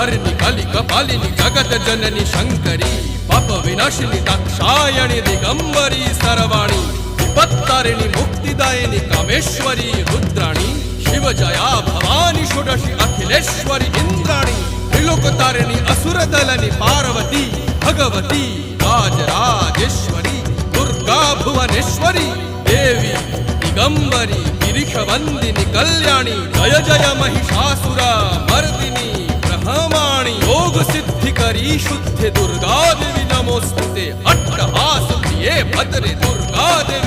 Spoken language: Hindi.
हरिणि कलिकपालिनि जगत जननि शंकरी पाप विनाशिनी दाक्षायणि दिगंबरी सर्वाणी विपत्तारिणि मुक्तिदायिनी कामेश्वरी रुद्राणी शिव जया भवानी षोडशी अखिलेश्वरी इंद्राणी त्रिलोकतारिणी असुरदलनि पार्वती भगवती राजराजेश्वरी दुर्गा भुवनेश्वरी देवी दिगंबरी गिरिशवंदिनी कल्याणी जय जय महिषासुर मर्दिनी ब्रह्माणी योग सिद्धिकरी शुद्ध दुर्गा देवी नमोस्तुते अट्टहास प्रिये भद्रे दुर्गा देवी